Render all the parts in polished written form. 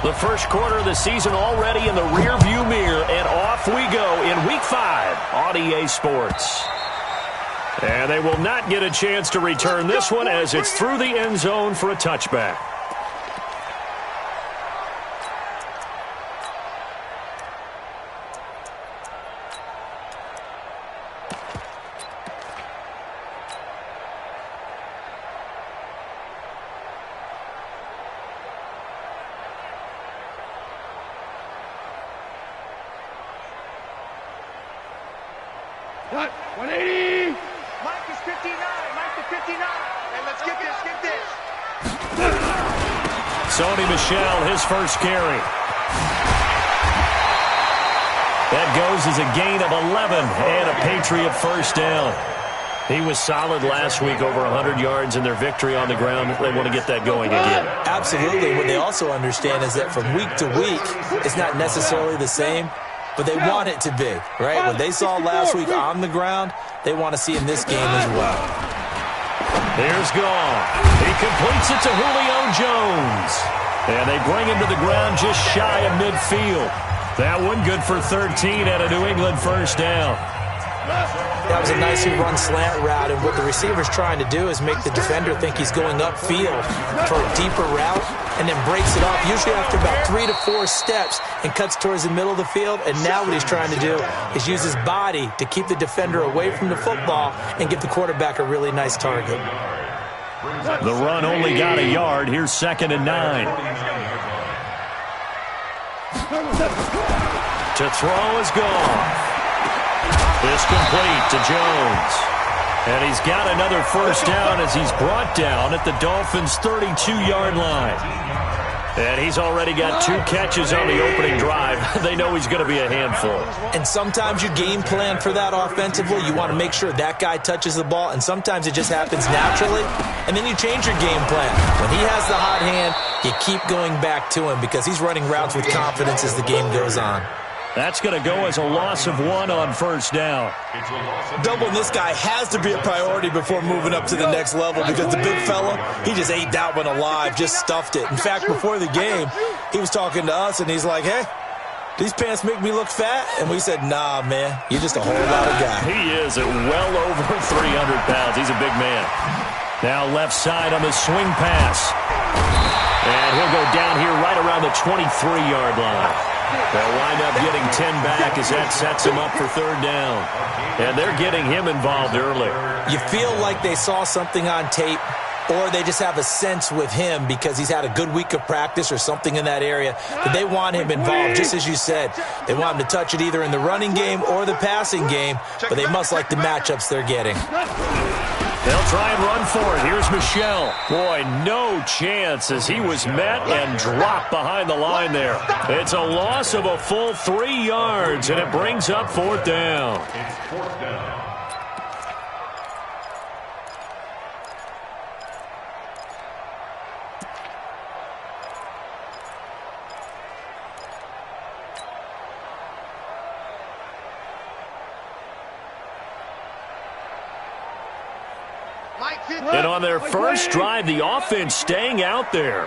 The first quarter of the season already in the rearview mirror, and off we go in Week 5 on EA Sports. And they will not get a chance to return this one as it's through the end zone for a touchback. Cut. 180. Mike is 59. Mike is 59. Hey, let's get this. Sony Michel, his first carry. That goes as a gain of 11 and a Patriot first down. He was solid last week, over 100 yards in their victory on the ground. They want to get that going again. Absolutely. What they also understand is that from week to week, it's not necessarily the same, but they want it to be, right? What they saw last week on the ground, they want to see in this game as well. Here's Gall. He completes it to Julio Jones. And they bring him to the ground just shy of midfield. That one good for 13 at a New England first down. That was a nicely run slant route, and what the receiver's trying to do is make the defender think he's going upfield for a deeper route, and then breaks it off, usually after about 3 to 4 steps, and cuts towards the middle of the field. And now what he's trying to do is use his body to keep the defender away from the football and give the quarterback a really nice target. The run only got a yard. Here's 2nd and 9. To throw is gone. This complete to Jones. And he's got another first down as he's brought down at the Dolphins' 32-yard line. And he's already got 2 catches on the opening drive. They know he's going to be a handful. And sometimes you game plan for that offensively. You want to make sure that guy touches the ball, and sometimes it just happens naturally. And then you change your game plan. When he has the hot hand, you keep going back to him because he's running routes with confidence as the game goes on. That's going to go as a loss of 1 on first down. Doubling this guy has to be a priority before moving up to the next level because the big fella, he just ate that one alive, just stuffed it. In fact, before the game, he was talking to us, and he's like, hey, these pants make me look fat? And we said, nah, man, you're just a whole lot of guy. He is at well over 300 pounds. He's a big man. Now left side on the swing pass. And he'll go down here right around the 23-yard line. They'll wind up getting 10 back as that sets him up for 3rd down. And they're getting him involved early. You feel like they saw something on tape, or they just have a sense with him because he's had a good week of practice or something in that area that they want him involved, just as you said. They want him to touch it either in the running game or the passing game, but they must like the matchups they're getting. They'll try and run for it. Here's Michel. Boy, no chance as he was met and dropped behind the line there. It's a loss of a full 3 yards, and it brings up 4th down. It's 4th down. And on their first drive, the offense staying out there.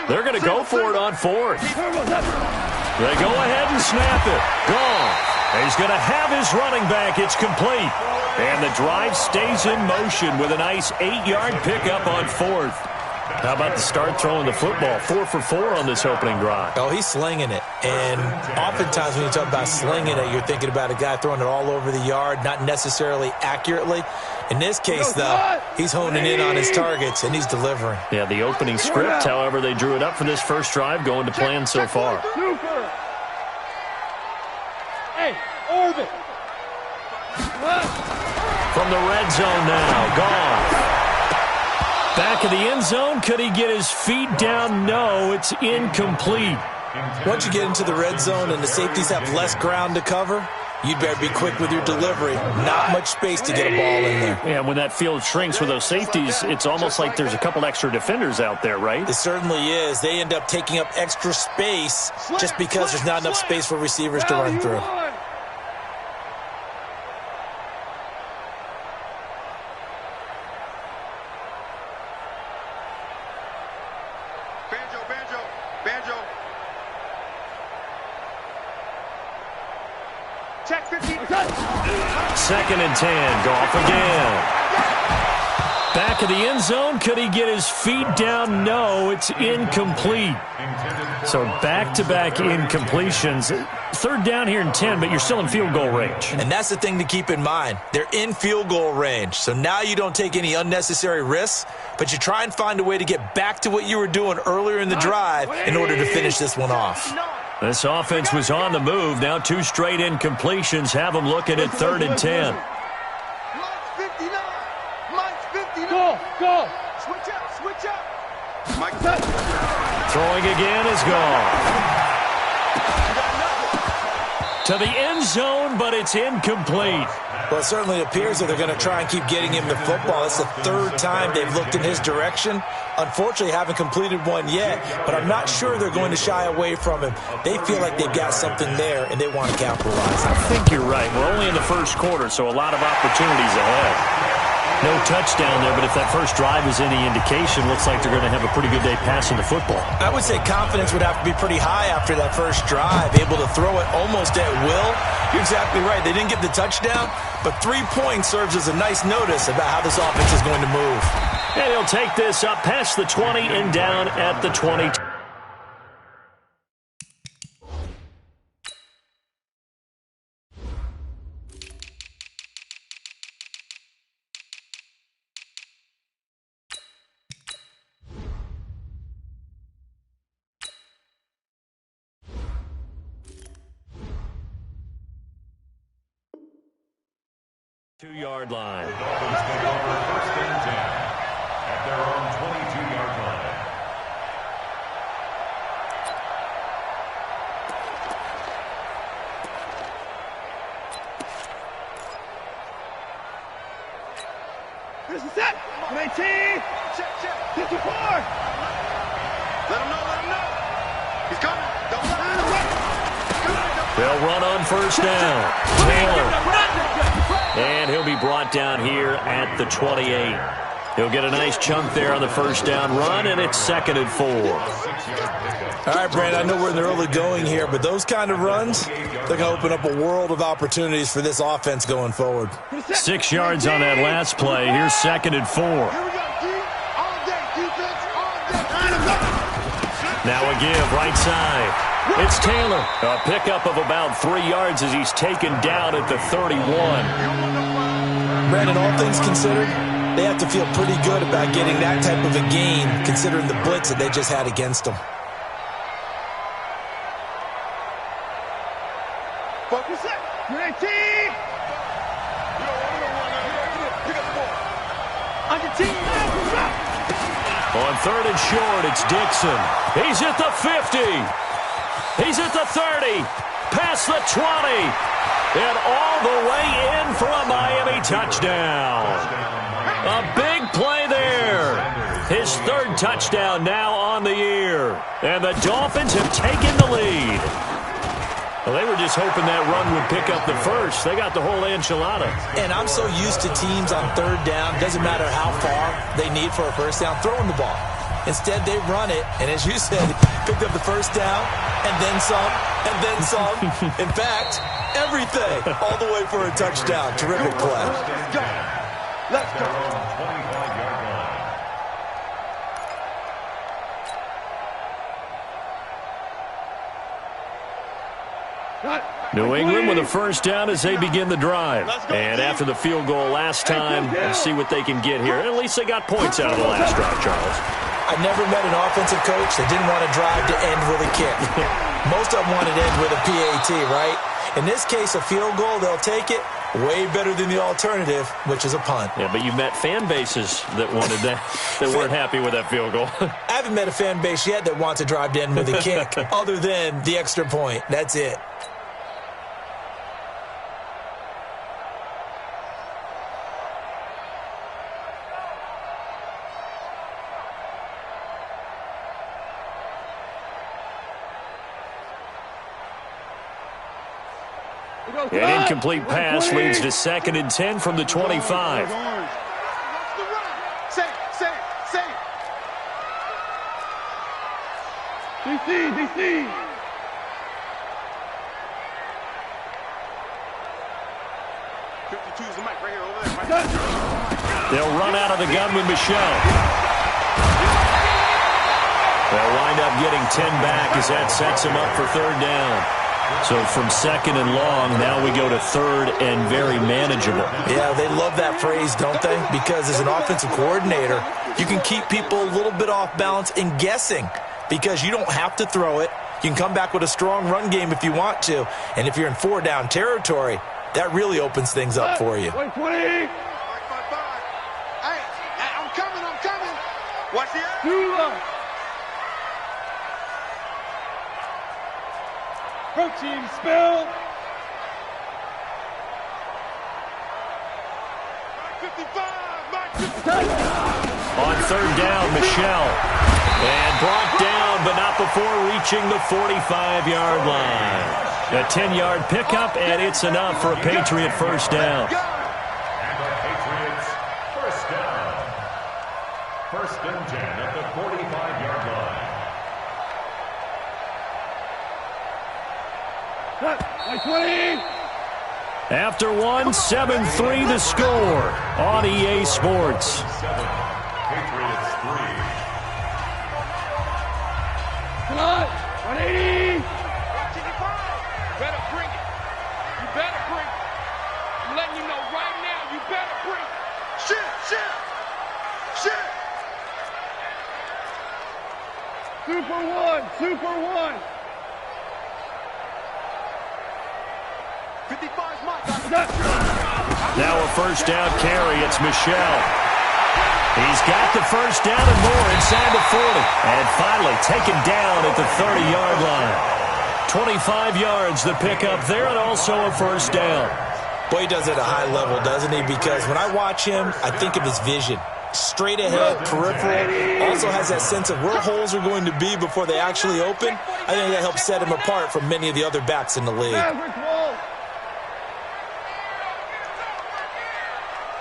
They're going to go for it on 4th. They go ahead and snap it. Gone. He's going to have his running back. It's complete. And the drive stays in motion with a nice 8-yard pickup on 4th. How about the start throwing the football? 4 for 4 on this opening drive. Oh, he's slinging it. And oftentimes when you talk about slinging it, you're thinking about a guy throwing it all over the yard, not necessarily accurately. In this case, though, he's honing in on his targets, and he's delivering. Yeah, the opening script, however, they drew it up for this first drive, going to plan so far. Hey, orbit. From the red zone now, gone. Back of the end zone, could he get his feet down? No, it's incomplete. Once you get into the red zone and the safeties have less ground to cover, you'd better be quick with your delivery. Not much space to get a ball in there. Yeah, when that field shrinks with those safeties, it's almost like there's a couple extra defenders out there, right? It certainly is. They end up taking up extra space just because there's not enough space for receivers to run through. Check 15. 2nd and 10. Goff again. Back of the end zone. Could he get his feet down? No, it's incomplete. So back-to-back incompletions. 3rd down here and 10, but you're still in field goal range. And that's the thing to keep in mind. They're in field goal range. So now you don't take any unnecessary risks, but you try and find a way to get back to what you were doing earlier in the drive in order to finish this one off. This offense was on the move. Now 2 straight incompletions have them looking at 3rd and 10. Go. Switch up. Mike set. Throwing again is gone. To the end zone, but it's incomplete. Well, it certainly appears that they're going to try and keep getting him the football. It's the 3rd time they've looked in his direction. Unfortunately, haven't completed one yet, but I'm not sure they're going to shy away from him. They feel like they've got something there, and they want to capitalize. I think you're right. We're only in the 1st quarter, so a lot of opportunities ahead. No touchdown there, but if that first drive is any indication, looks like they're going to have a pretty good day passing the football. I would say confidence would have to be pretty high after that first drive, able to throw it almost at will. You're exactly right. They didn't get the touchdown, but 3 points serves as a nice notice about how this offense is going to move. And he'll take this up past the 20 and down at the 20. Two-yard line. The Dolphins take over 1st and 10 at their own 22-yard line. This is set. 19. Check. 54. Let him know. He's coming. Don't let him They'll run on 1st down. Taylor. And he'll be brought down here at the 28. He'll get a nice chunk there on the 1st down run, and it's 2nd and 4. All right, Brandon, I know we're in the early going here, but those kind of runs, they're going to open up a world of opportunities for this offense going forward. 6 yards on that last play. Here's 2nd and 4. Here we go, D. All day. Defense, all day. Now a give, right side. It's Taylor. A pickup of about 3 yards as he's taken down at the 31. Brandon, all things considered, they have to feel pretty good about getting that type of a gain, considering the blitz that they just had against them. Focus it. 19. Under team. On 3rd and short, it's Dixon. He's at the 50. He's at the 30. Past the 20. And all the way in for a Miami touchdown. A big play there. His 3rd touchdown now on the year. And the Dolphins have taken the lead. Well, they were just hoping that run would pick up the first. They got the whole enchilada. And I'm so used to teams on 3rd down, doesn't matter how far they need for a 1st down, throwing the ball. Instead, they run it, and as you said, picked up the 1st down, and then some, and then some. In fact, everything, all the way for a touchdown. Terrific play. Let's go. New England with a 1st down as they begin the drive. And after the field goal last time, let's see what they can get here. At least they got points out of the last drive, Charles. I never met an offensive coach that didn't want to drive to end with a kick. Most of them wanted to end with a PAT, right? In this case, a field goal, they'll take it. Way better than the alternative, which is a punt. Yeah, but you met fan bases that wanted that, that weren't happy with that field goal. I haven't met a fan base yet that wants to drive to end with a kick, other than the extra point. That's it. An incomplete pass leads to 2nd and 10 from the 25. DC. They'll run out of the gun with Michelle. They'll wind up getting 10 back as that sets him up for third down. So from second and long, now we go to third and very manageable. Yeah, they love that phrase, don't they? Because as an offensive coordinator, you can keep people a little bit off balance and guessing because you don't have to throw it. You can come back with a strong run game if you want to. And if you're in four-down territory, that really opens things up for you. 20. Hey, I'm coming. Watch the air. Protein spill. 55. On third down, Michelle. And brought down, but not before reaching the 45-yard line. A 10-yard pickup, and it's enough for a Patriot first down. And the Patriots first down. First and 10 at the 45-yard line. Like 20. After one, 7-3 the score on EA Sports. 7, Patriots 3. Come on. 180. Better bring it. You better bring it. I'm letting you know right now, you better bring it. Shit. Super one. 55's mine. Now a first down carry. It's Michelle. He's got the first down and more inside the 40. And finally taken down at the 30-yard line. 25 yards the pickup there and also a first down. Boy, he does it at a high level, doesn't he? Because when I watch him, I think of his vision. Straight ahead, peripheral. Also has that sense of where holes are going to be before they actually open. I think that helps set him apart from many of the other backs in the league.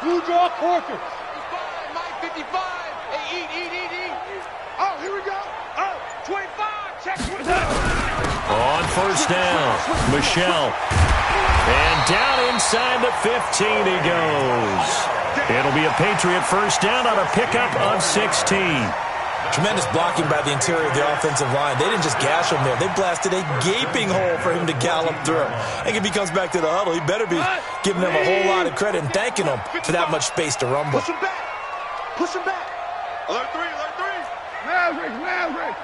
Blue jaw corkers. 55. Hey, eat. Oh, here we go. Oh, 25. Check. On first down, Michelle. And down inside the 15 he goes. It'll be a Patriot first down on a pickup of 16. Tremendous blocking by the interior of the offensive line. They didn't just gash him there. They blasted a gaping hole for him to gallop through. And if he comes back to the huddle, he better be giving them a whole lot of credit and thanking them for that much space to rumble. Push him back. Alert 3. Maverick.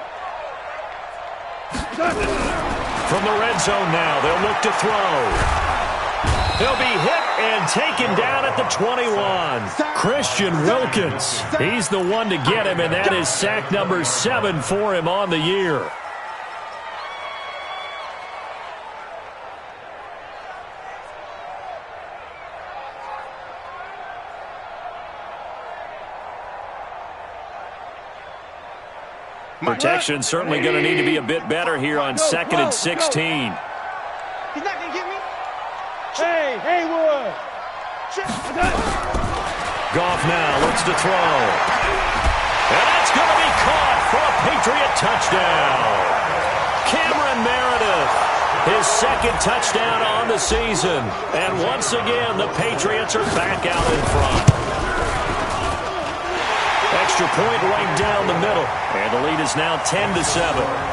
From the red zone now, they'll look to throw. He'll be hit and taken down at the 21. Christian Wilkins. He's the one to get him, and that is sack number 7 for him on the year. Protection certainly going to need to be a bit better here on 2nd and 16. He's not going to get me. Hey, Haywood. Goff now looks to throw. And that's going to be caught for a Patriot touchdown. Cameron Meredith, his second touchdown on the season. And once again, the Patriots are back out in front. Extra point right down the middle. And the lead is now 10-7.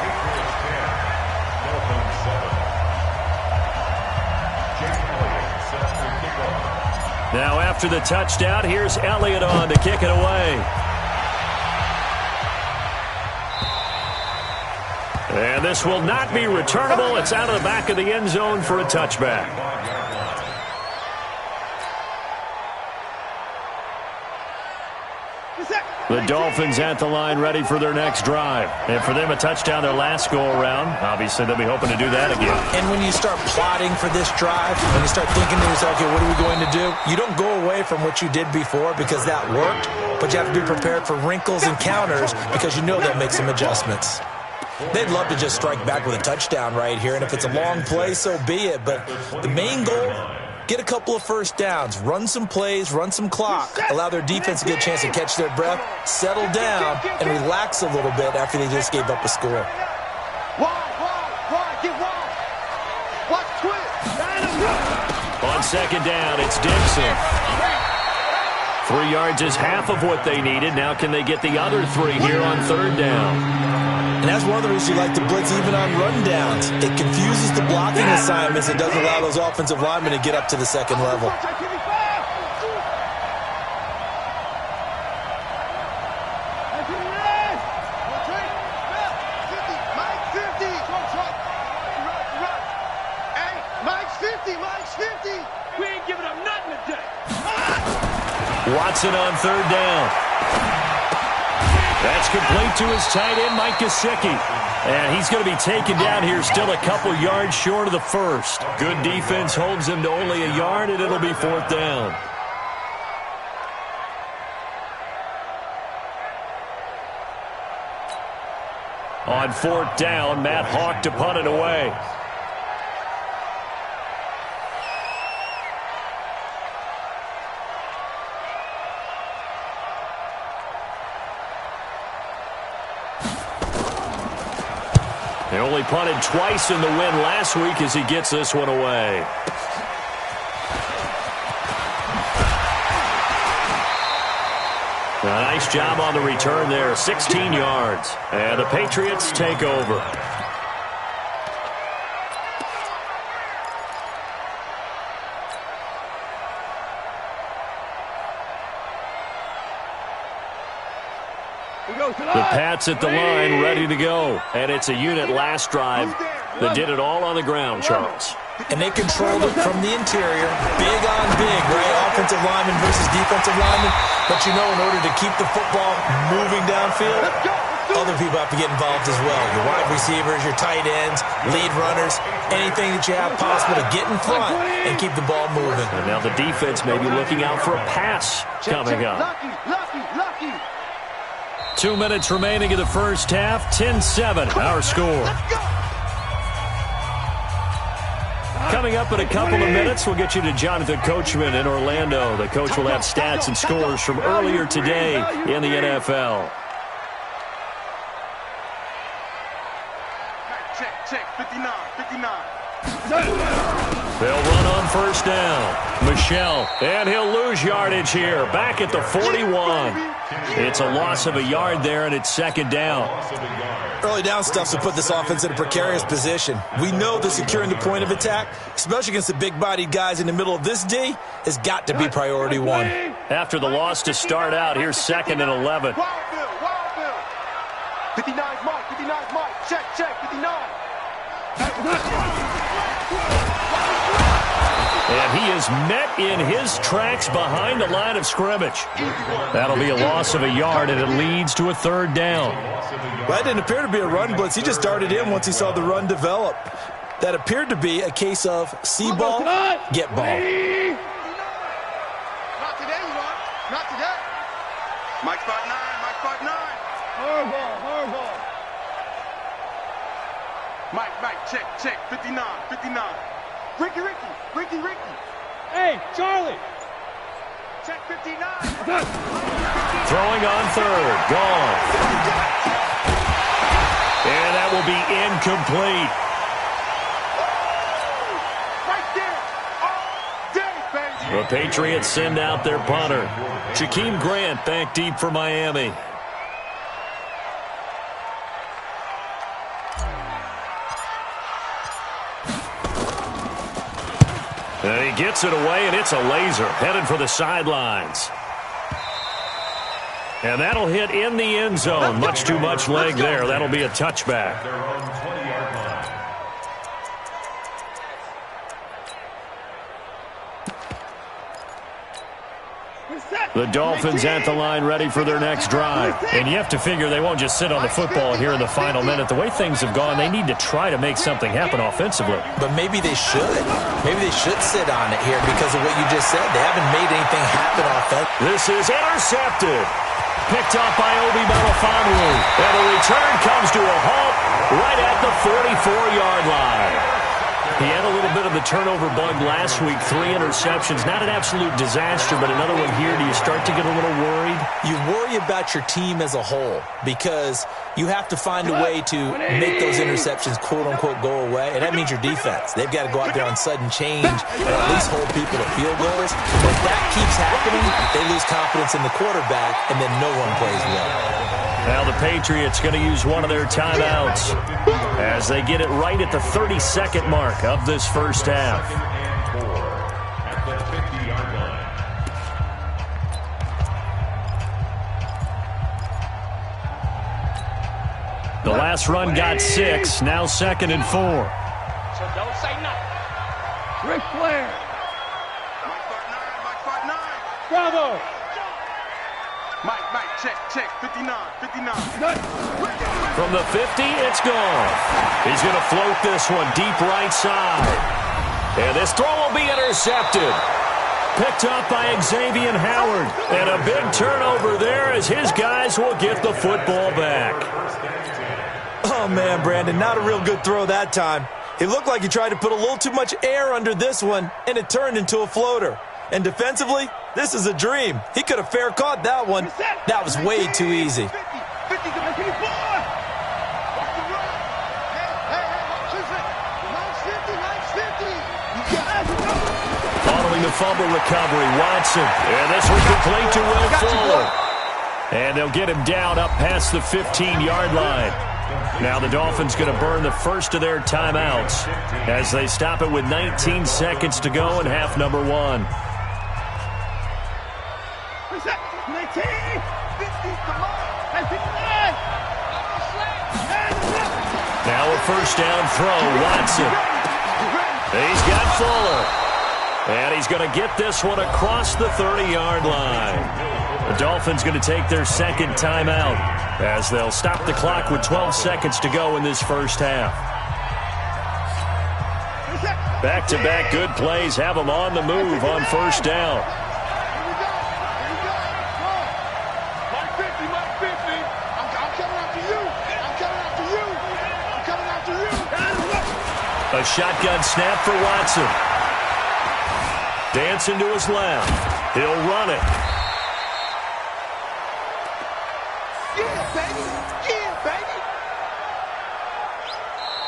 Now after the touchdown, here's Elliott on to kick it away. And this will not be returnable. It's out of the back of the end zone for a touchback. The Dolphins at the line ready for their next drive. And for them, a touchdown their last go-around. Obviously, they'll be hoping to do that again. And when you start plotting for this drive, when you start thinking to yourself, okay, what are we going to do? You don't go away from what you did before because that worked, but you have to be prepared for wrinkles and counters because you know they'll make some adjustments. They'd love to just strike back with a touchdown right here, and if it's a long play, so be it. But the main goal, get a couple of first downs, run some plays, run some clock, allow their defense to get a chance to catch their breath, settle down, and relax a little bit after they just gave up a score. Get wide. Watch twist. On second down, it's Dixon. 3 yards is half of what they needed. Now can they get the other 3 here on 3rd down? And that's one of the reasons you like to blitz even on run downs. It confuses the blocking assignments. It doesn't allow those offensive linemen to get up to the second level. Watson on 3rd down. That's complete to his tight end, Mike Gesicki. And he's going to be taken down here, still a couple yards short of the first. Good defense holds him to only a yard, and it'll be 4th down. On 4th down, Matt Hawk to punt it away. They only punted twice in the win last week as he gets this one away. A nice job on the return there, 16 yards. And the Patriots take over. The Pats at the line, ready to go. And it's a unit last drive that did it all on the ground, Charles. And they controlled it from the interior, big on big, right? Offensive lineman versus defensive lineman. But you know, in order to keep the football moving downfield, other people have to get involved as well. Your wide receivers, your tight ends, lead runners, anything that you have possible to get in front and keep the ball moving. And now the defense may be looking out for a pass coming up. 2 minutes remaining in the first half, 10-7, our score. Coming up in a couple of minutes, we'll get you to Jonathan Coachman in Orlando. The coach will have stats and scores from earlier today in the NFL. Check, 59. They'll run on 1st down. Michelle, and he'll lose yardage here. Back at the 41. It's a loss of a yard there, and it's 2nd down. Early down stuff to put this offense in a precarious position. We know that securing the point of attack, especially against the big-bodied guys in the middle of this D, has got to be priority 1. After the loss to start out, here's 2nd and 11. 59's Mike. Check, 59. And he is met in his tracks behind the line of scrimmage. That'll be a loss of a yard, and it leads to a 3rd down. That didn't appear to be a run blitz. He just darted in once he saw the run develop. That appeared to be a case of see ball, get ball. Not today, you are. Not today. Mike 5'9". Hard ball. Mike, check, 59. Ricky. Hey, Charlie. Check 59. Throwing on 3rd, gone. And that will be incomplete. Right there. All day, baby. The Patriots send out their punter. Jakeem Grant back deep for Miami. And he gets it away, and it's a laser headed for the sidelines. And that'll hit in the end zone. Much too much leg there. That'll be a touchback. The Dolphins at the line ready for their next drive. And you have to figure they won't just sit on the football here in the final minute. The way things have gone, they need to try to make something happen offensively. But maybe they should. Maybe they should sit on it here because of what you just said. They haven't made anything happen offensively. This is intercepted. Picked off by Obi Melifonwu. And the return comes to a halt right at the 44-yard line. He had a little bit of the turnover bug last week, 3 interceptions. Not an absolute disaster, but another one here. Do you start to get a little worried? You worry about your team as a whole because you have to find a way to make those interceptions, quote-unquote, go away, and that means your defense. They've got to go out there on sudden change and at least hold people to field goals. But if that keeps happening, they lose confidence in the quarterback, and then no one plays well. Now the Patriots going to use one of their timeouts as they get it right at the 32nd mark of this first half. At the 50-yard line. The last run got 6, now 2nd and 4. So don't say nothing. Ric Flair. Mike 59. Bravo. Mike, check. 59. From the 50, it's gone. He's going to float this one deep right side. And this throw will be intercepted. Picked up by Xavier Howard. And a big turnover there as his guys will get the football back. Oh, man, Brandon, not a real good throw that time. It looked like he tried to put a little too much air under this one, and it turned into a floater. And defensively, this is a dream. He could have fair caught that one. That was way too easy. 50 to 54. Following the fumble recovery, Watson. And this was complete to Will Fuller. And they'll get him down up past the 15-yard line. Now the Dolphins going to burn the first of their timeouts as they stop it with 19 seconds to go in half number 1. 19, 50, come on. Now a first down throw, Watson. He's got Fuller. And he's going to get this one across the 30-yard line. The Dolphins going to take their second timeout as they'll stop the clock with 12 seconds to go in this first half. Back-to-back good plays have them on the move on first down. A shotgun snap for Watson. Dancing to his left. He'll run it.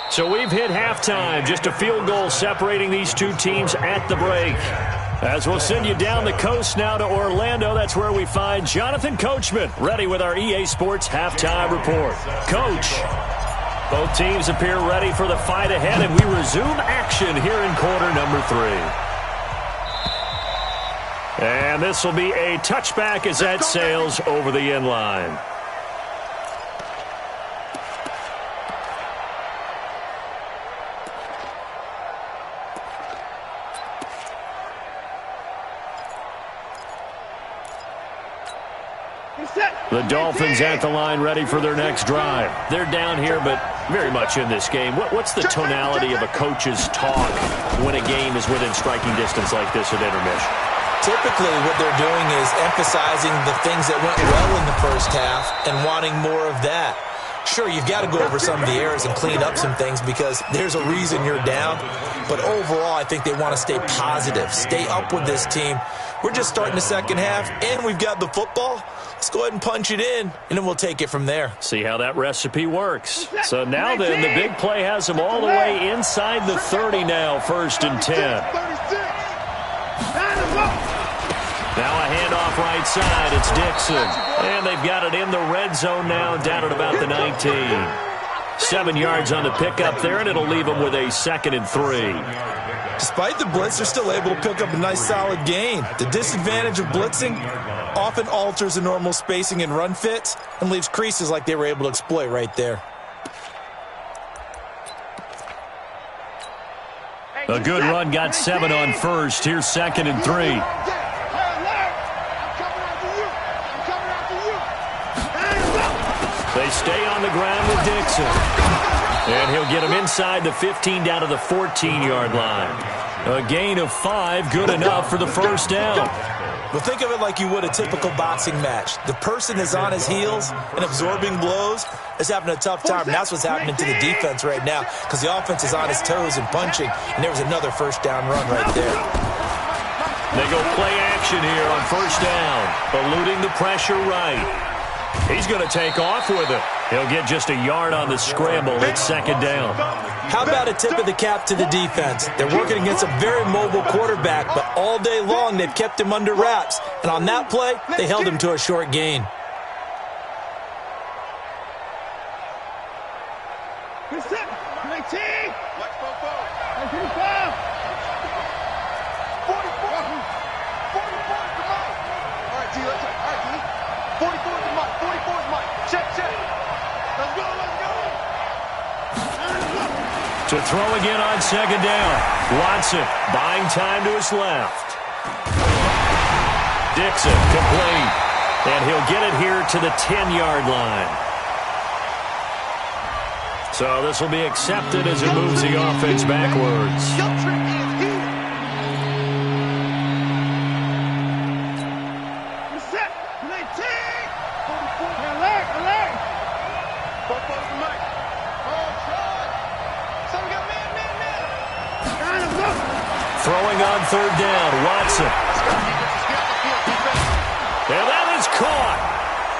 So we've hit halftime. Just a field goal separating these two teams at the break. As we'll send you down the coast now to Orlando, that's where we find Jonathan Coachman ready with our EA Sports halftime report. Coach. Both teams appear ready for the fight ahead, and we resume action here in quarter number 3. And this will be a touchback as that sails over the end line. The Dolphins at the line ready for their next drive. They're down here, but very much in this game. What's the tonality of a coach's talk when a game is within striking distance like this at intermission? Typically, what they're doing is emphasizing the things that went well in the first half and wanting more of that. Sure, you've got to go over some of the errors and clean up some things because there's a reason you're down. But overall, I think they want to stay positive, stay up with this team. We're just starting the second half, and we've got the football. Let's go ahead and punch it in, and then we'll take it from there. See how that recipe works. So now then, the big play has them all the way inside the 30 now, 1st and 10. Now a handoff right side. It's Dixon. And they've got it in the red zone now, down at about the 19. 7 yards on the pickup there, and it'll leave them with a 2nd and 3. Despite the blitz, they're still able to pick up a nice solid gain. The disadvantage of blitzing often alters the normal spacing and run fits and leaves creases like they were able to exploit right there. A good run got 7 on first. Here's 2nd and 3. They stay on the ground with Dixon. And he'll get him inside the 15 down to the 14-yard line. A gain of 5, good enough for the first down. Well, think of it like you would a typical boxing match. The person is on his heels and absorbing blows is having a tough time. And that's what's happening to the defense right now because the offense is on his toes and punching. And there was another first down run right there. They go play action here on first down, eluding the pressure right. He's going to take off with it. He'll get just a yard on the scramble. It's second down. How about a tip of the cap to the defense? They're working against a very mobile quarterback, but all day long they've kept him under wraps. And on that play, they held him to a short gain. Reset. 19. Watch 4-4. 25. 44. 44 is the mark. All right, G, let's check. All right, G. 44 is the mark. 44 is the mark. Check, check. Let's go, let's go. To throw again on second down. Watson buying time to his left. Dixon complete. And he'll get it here to the 10-yard line. So this will be accepted as it moves the offense backwards. Your trick is here. Reset. 19. 44. Alert, alert. 4-4 is the mark. Oh, try. So we got man. Got him, go. Throwing on third down. Watson. And that is caught.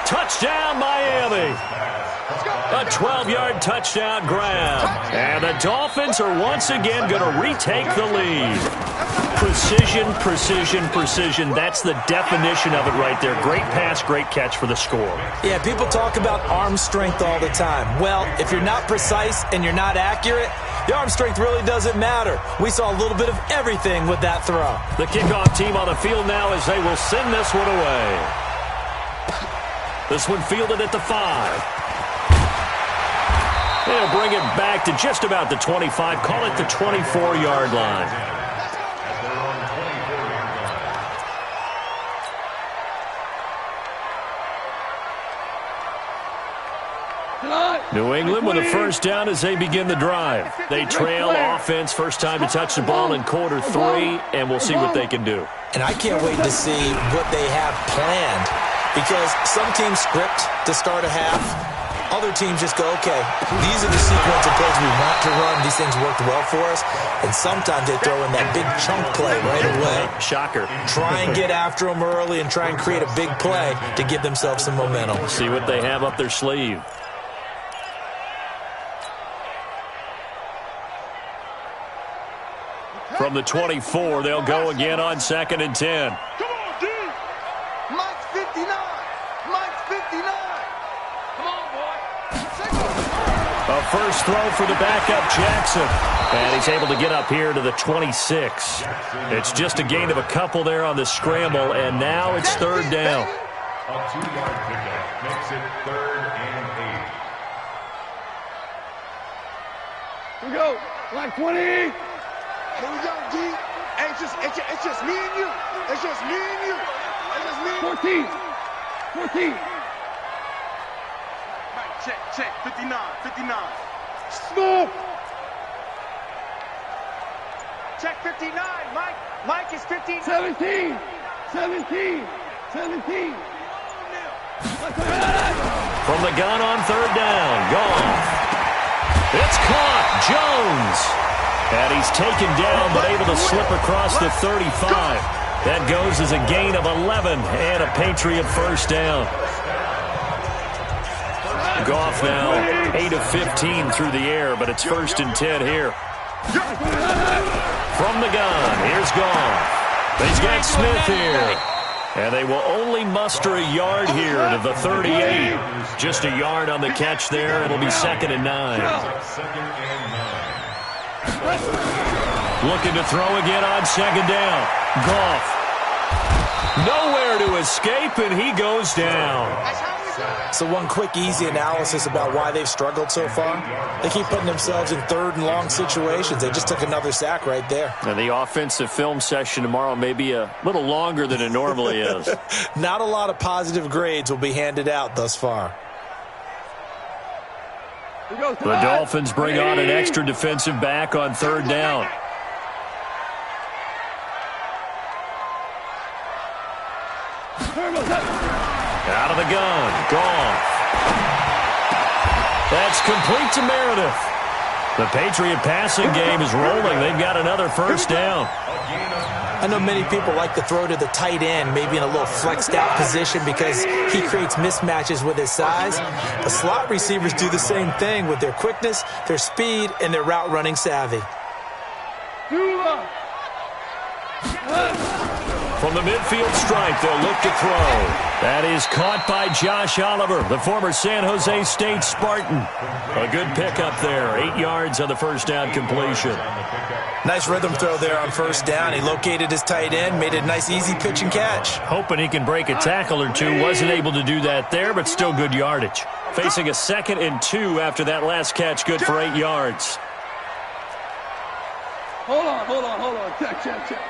Touchdown, Miami. A 12-yard touchdown grab. And the Dolphins are once again going to retake the lead. Precision, precision, precision. That's the definition of it right there. Great pass, great catch for the score. Yeah, people talk about arm strength all the time. Well, if you're not precise and you're not accurate, the arm strength really doesn't matter. We saw a little bit of everything with that throw. The kickoff team on the field now as they will send this one away. This one fielded at the 5. They'll bring it back to just about the 25. Call it the 24-yard line. New England with a first down as they begin the drive. They trail offense, first time to touch the ball in quarter 3, and we'll see what they can do. And I can't wait to see what they have planned because some teams script to start a half. Other teams just go, okay, these are the sequence of plays we want to run. These things worked well for us. And sometimes they throw in that big chunk play right away. Shocker. Try and get after them early and try and create a big play to give themselves some momentum. See what they have up their sleeve. From the 24, they'll go again on 2nd and 10. Come on, D. Mike's 59. Mike's 59. Come on, boy. A first throw for the backup, Jackson. And he's able to get up here to the 26. It's just a gain of a couple there on the scramble, and now it's third down. A 2-yard pickup makes it 3rd and 8. Here we go. Like 20. Here we go, G. Hey, it's just me and you. It's just me and you. It's just me and you. 14. Right, check. 59. Smoke. Check 59. Mike is 15. 17. From the gun on third down, Goff. It's caught, Jones. And he's taken down, but able to slip across the 35. That goes as a gain of 11 and a Patriot first down. Goff now 8 of 15 through the air, but it's 1st and 10 here. From the gun, here's Goff. He's got Smith here. And they will only muster a yard here to the 38. Just a yard on the catch there. It'll be 2nd and 9. Looking to throw again on 2nd down. Goff. Nowhere to escape, and he goes down. So one quick, easy analysis about why they've struggled so far. They keep putting themselves in 3rd and long situations. They just took another sack right there. And the offensive film session tomorrow may be a little longer than it normally is. Not a lot of positive grades will be handed out thus far. The Dolphins bring on an extra defensive back on third down. Out of the gun. Gone. That's complete to Meredith. The Patriot passing game is rolling. They've got another first down. I know many people like to throw to the tight end, maybe in a little flexed out position because he creates mismatches with his size. The slot receivers do the same thing with their quickness, their speed, and their route running savvy. From the midfield stripe, they'll look to throw. That is caught by Josh Oliver, the former San Jose State Spartan. A good pickup there. 8 yards on the first down completion. Nice rhythm throw there on first down. He located his tight end, made a nice easy pitch and catch. Hoping he can break a tackle or two. Wasn't able to do that there, but still good yardage. Facing a 2nd and 2 after that last catch, good for 8 yards. Hold on. Check.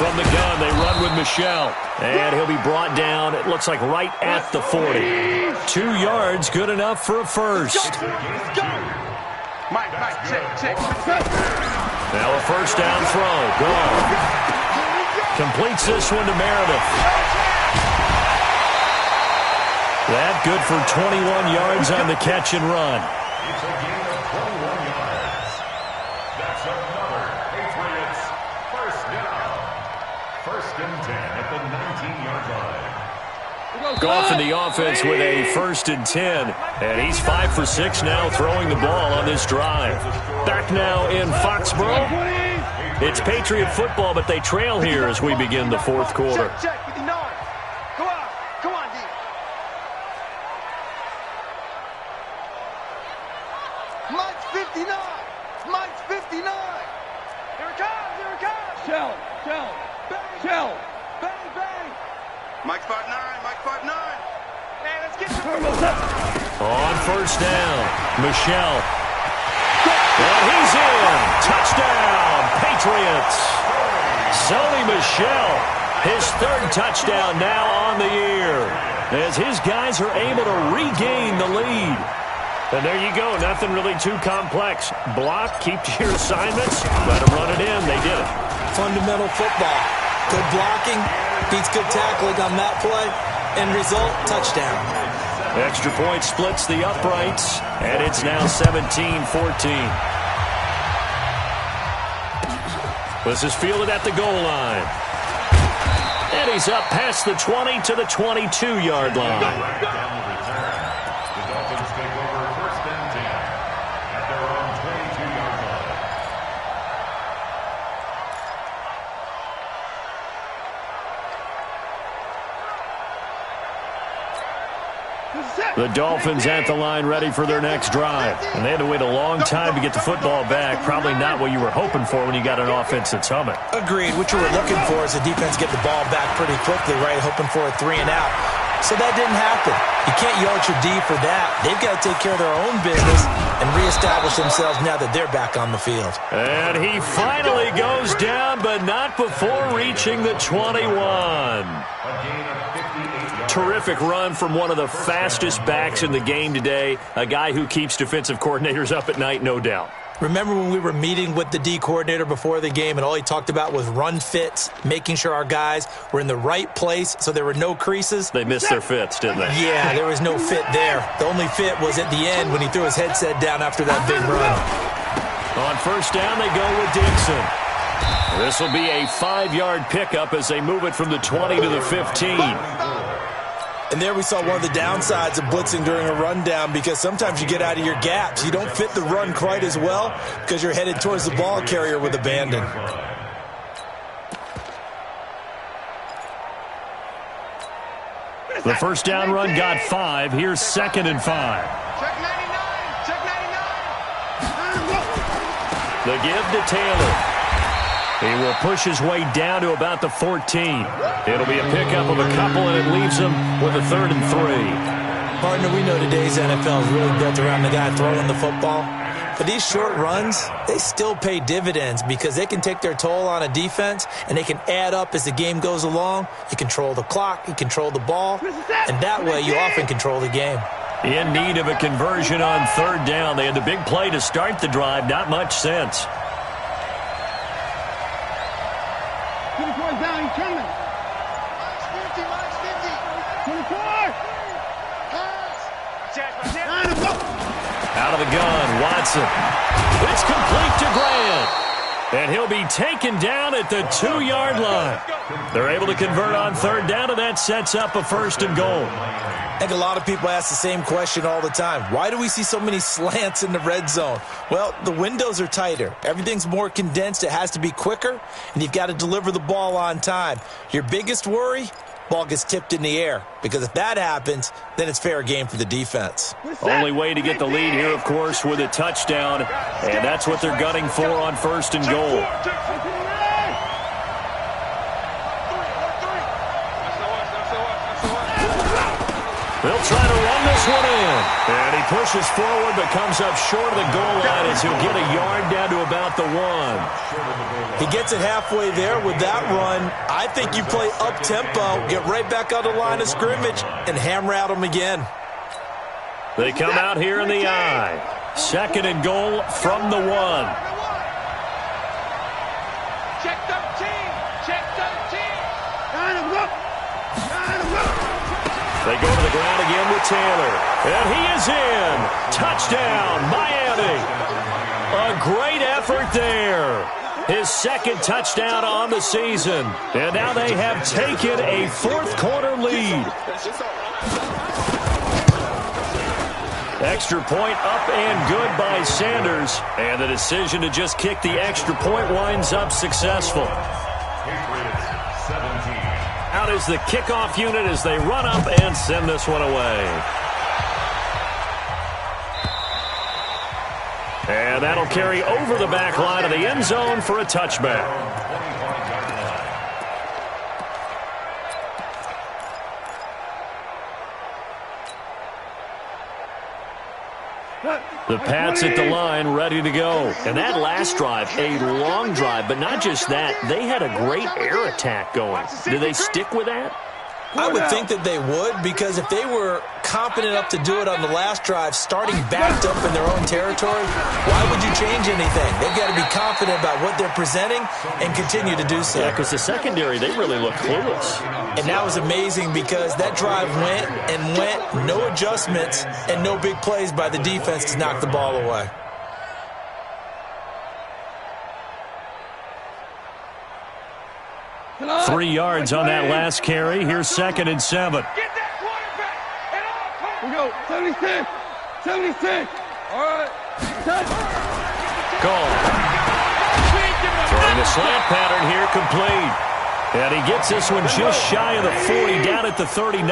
From the gun, they run with Michelle. And he'll be brought down, it looks like right at the 40. 2 yards, good enough for a first. Mike, check. Now a first down throw. Gone. Completes this one to Meredith. That good for 21 yards on the catch and run. It's a gain of 21 yards. That's another Patriots first down. 1st and 10 at the 19-yard line. Goff in the offense with a 1st and 10. And he's 5 for 6 now throwing the ball on this drive. Back now in Foxborough. It's Patriot football, but they trail here as we begin the 4th quarter. Check, 59. Come on, D. Mike's 59. Mike's 59. Here it comes. Shell. Bang. Mike's 5'9. Hey, let's get On first down, Michelle. And he's in. Touchdown, Patriots. Sony Michelle, his 3rd touchdown now on the year, as his guys are able to regain the lead. And there you go, nothing really too complex. Block, keep to your assignments, let them run it in. They did it. Fundamental football. Good blocking, beats good tackling on that play, and result, touchdown. Extra point splits the uprights, and it's now 17-14. This is fielded at the goal line. And he's up past the 20 to the 22-yard line. The Dolphins take over 1st and 10 at their own 22-yard line. The Dolphins at the line ready for their next drive. And they had to wait a long time to get the football back. Probably not what you were hoping for when you got an offense that's humming. Agreed. What you were looking for is the defense get the ball back pretty quickly, right? Hoping for a 3 and out. So that didn't happen. You can't yard your D for that. They've got to take care of their own business and reestablish themselves now that they're back on the field. And he finally goes down, but not before reaching the 21. Terrific run from one of the fastest backs in the game today. A guy who keeps defensive coordinators up at night, no doubt. Remember when we were meeting with the D coordinator before the game and all he talked about was run fits, making sure our guys were in the right place so there were no creases? They missed their fits, didn't they? Yeah, there was no fit there. The only fit was at the end when he threw his headset down after that big run. On first down, they go with Dixon. This will be a 5-yard pickup as they move it from the 20 to the 15. And there we saw one of the downsides of blitzing during a rundown because sometimes you get out of your gaps. You don't fit the run quite as well because you're headed towards the ball carrier with abandon. The first down run got 5. Here's 2nd and 5. Check 99. Check 99. The give to Taylor. He will push his way down to about the 14. It'll be a pickup of a couple, and it leaves him with a 3rd and 3. Partner, we know today's NFL is really built around the guy throwing the football. But these short runs, they still pay dividends because they can take their toll on a defense and they can add up as the game goes along. You control the clock, you control the ball, and that way you often control the game. In need of a conversion on third down. They had the big play to start the drive. Not much sense. 24 down, he's coming. 50, 24. Out of the gun, Watson. It's complete to Grant. And he'll be taken down at the 2-yard line. They're able to convert on third down, and that sets up a 1st and goal. I think a lot of people ask the same question all the time. Why do we see so many slants in the red zone? Well, the windows are tighter. Everything's more condensed. It has to be quicker, and you've got to deliver the ball on time. Your biggest worry? Ball gets tipped in the air, because if that happens, then it's fair game for the defense. Only way to get the lead here, of course, with a touchdown, and that's what they're gunning for on 1st and goal. They'll try to run this one in. And he pushes forward but comes up short of the goal line as he'll get a yard down to about the 1. He gets it halfway there with that run. I think you play up-tempo, get right back on the line of scrimmage, and hammer at him again. They come out here in the I. 2nd and goal from the 1. Check 13. Check 13. Line him up. Line him up. They go to the ground again with Taylor. And he is in. Touchdown, Miami. A great effort there. His 2nd touchdown on the season. And now they have taken a 4th quarter lead. Extra point up and good by Sanders. And the decision to just kick the extra point winds up successful. Out is the kickoff unit as they run up and send this one away. And that'll carry over the back line of the end zone for a touchback. The Pats at the line, ready to go. And that last drive, a long drive, but not just that. They had a great air attack going. Do they stick with that? I would think that they would, because if they were confident enough to do it on the last drive, starting backed up in their own territory, why would you change anything? They've got to be confident about what they're presenting and continue to do so. Yeah, because the secondary, they really look clueless. And that was amazing because that drive went and went, no adjustments and no big plays by the defense to knock the ball away. Three yards on that last carry. Here's 2nd and 7. Get that quarterback. We go. 76. 76. All right. Touch. Goal. Throwing the slant pattern here, complete. And he gets this one just shy of the 40, down at the 39.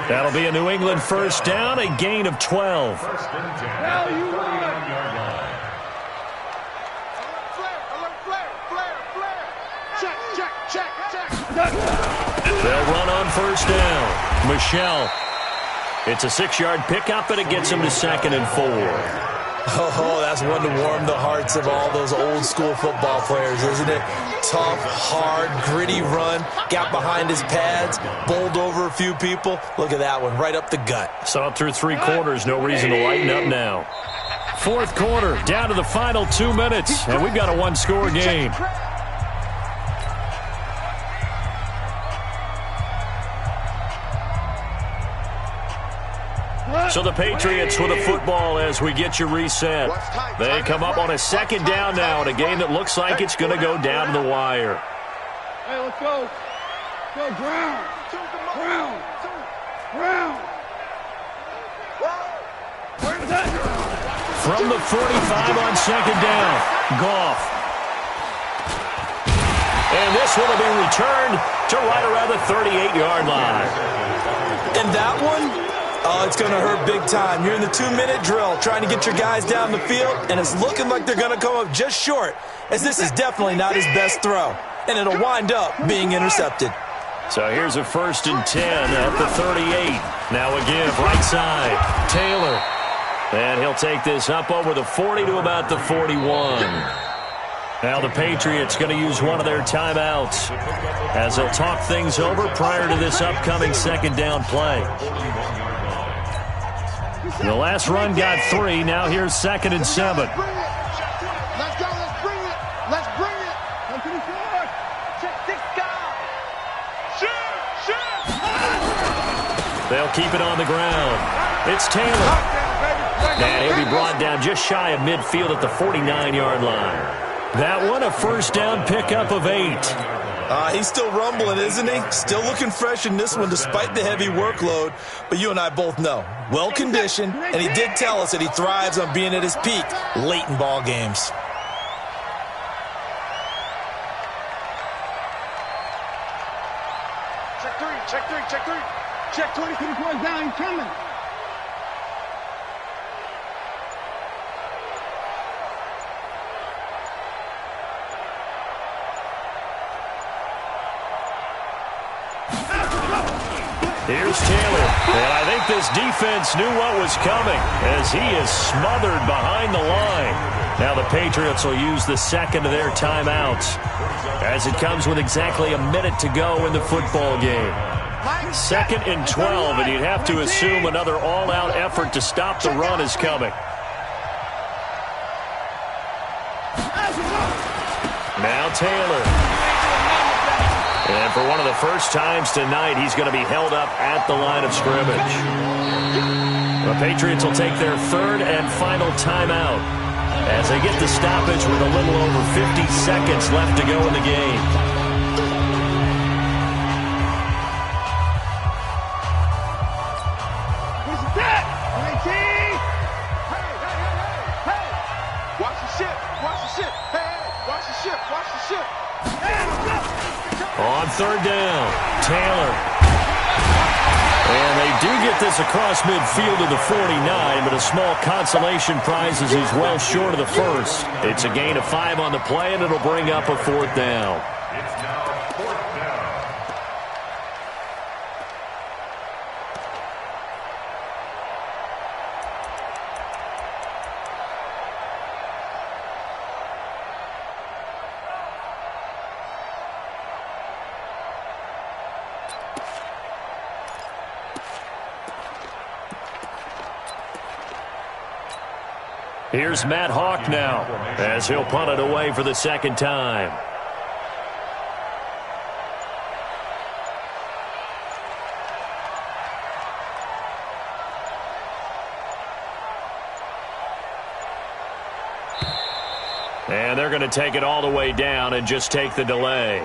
That'll be a New England 1st down, a gain of 12. Hell, you won. They'll run on 1st down. Michelle. It's a 6-yard pickup, and it gets him to 2nd and 4. Oh, that's one to warm the hearts of all those old-school football players, isn't it? Tough, hard, gritty run. Got behind his pads, bowled over a few people. Look at that one, right up the gut. Saw it through 3 quarters. No reason to lighten up now. 4th quarter, down to the final 2 minutes, and we've got a 1-score game. So the Patriots with a football as we get you reset. They come up on a 2nd down now in a game that looks like it's going to go down to the wire. Hey, let's go. Go, Brown. Brown. Brown. From the 45 on 2nd down, Goff. And this one will be returned to right around the 38-yard line. And that one? Oh, it's going to hurt big time. You're in the 2-minute drill trying to get your guys down the field, and it's looking like they're going to come up just short, as this is definitely not his best throw, and it'll wind up being intercepted. So here's a 1st and 10 at the 38. Now again, right side, Taylor. And he'll take this up over the 40 to about the 41. Now the Patriots going to use one of their timeouts as they'll talk things over prior to this upcoming second down play. The last run got 3. Now here's 2nd and 7. Let's go. Let's bring it. Let's bring it. Come to the floor. Check 6 guys. Shoot. They'll keep it on the ground. It's Taylor. And he'll be brought down just shy of midfield at the 49-yard line. That one a first down pickup of 8. He's still rumbling, isn't he? Still looking fresh in this one despite the heavy workload. But you and I both know, well-conditioned, and he did tell us that he thrives on being at his peak late in ball games. Check 3. Check 20 to the point down. He's coming. Here's Taylor. And I think this defense knew what was coming as he is smothered behind the line. Now the Patriots will use the second of their timeouts as it comes with exactly a minute to go in the football game. 2nd and 12, and you'd have to assume another all-out effort to stop the run is coming. Now Taylor. And for one of the first times tonight, he's going to be held up at the line of scrimmage. The Patriots will take their 3rd and final timeout as they get the stoppage with a little over 50 seconds left to go in the game. What's that? 19! Hey! Watch the ship! Hey! Watch the ship! On 3rd down, Taylor. And they do get this across midfield to the 49, but a small consolation prize as he's well short of the first. It's a gain of 5 on the play, and it'll bring up a 4th down. It's now 4th down. Here's Matt Hawk now as he'll punt it away for the 2nd time. And they're going to take it all the way down and just take the delay.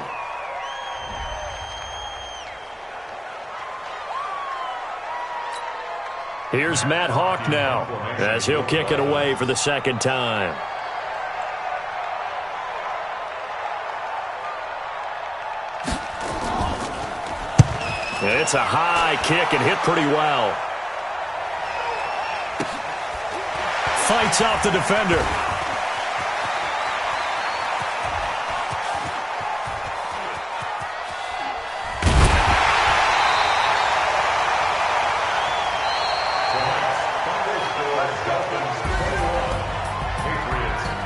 Here's Matt Hawk now as he'll kick it away for the 2nd time. And it's a high kick and hit pretty well. Fights off the defender.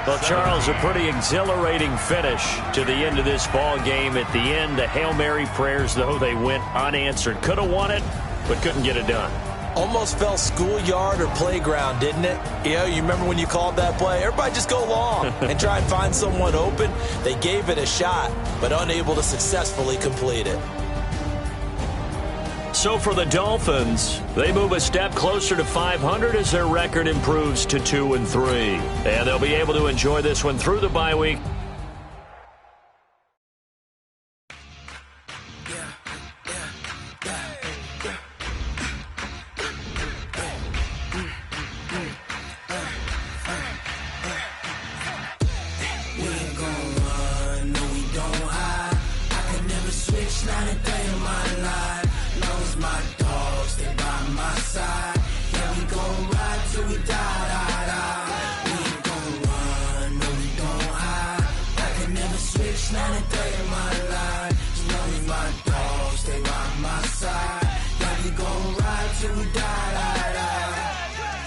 Well, Charles, a pretty exhilarating finish to the end of this ball game. At the end, the Hail Mary prayers, though, they went unanswered. Could have won it, but couldn't get it done. Almost felt schoolyard or playground, didn't it? You remember when you called that play? Everybody just go long and try and find someone open. They gave it a shot, but unable to successfully complete it. So for the Dolphins, they move a step closer to 500 as their record improves to 2-3. And they'll be able to enjoy this one through the bye week.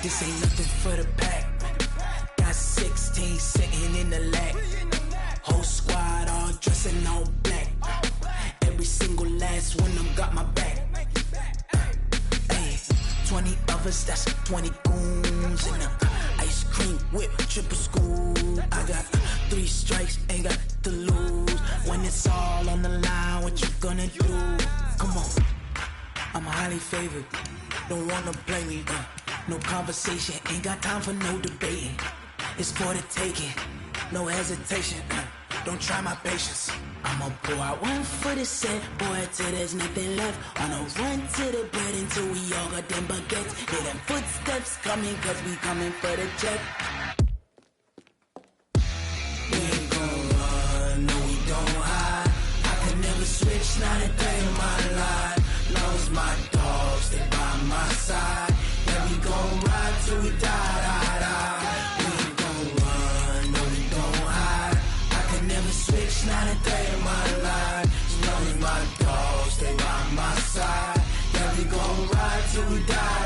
This ain't nothing for the pack. Got 16 sitting in the lap. Whole squad all dressing all black. Every single last one of them got my back. Hey, 20 of us, that's 20 goons. And ice cream whip, triple school. I got 3 strikes, ain't got to lose. When it's all on the line, what you gonna do? Come on, I'm highly favored. Don't wanna play me, no conversation, ain't got time for no debating. It's for the taking, no hesitation. Don't try my patience. I'ma pour out one for the set, boy, till there's nothing left. On a run to the bread until we all got them baguettes. Hear them footsteps coming, cause we coming for the check. We ain't gon' run, no we don't hide. I could never switch, not a day in my life. Long as my dogs, they by my side. Yeah, we gon' ride till we die. We ain't gon' run, no we don't hide. I could never switch, not a day in my life. As long as my dogs, they by my side. Yeah, we gon' ride till we die.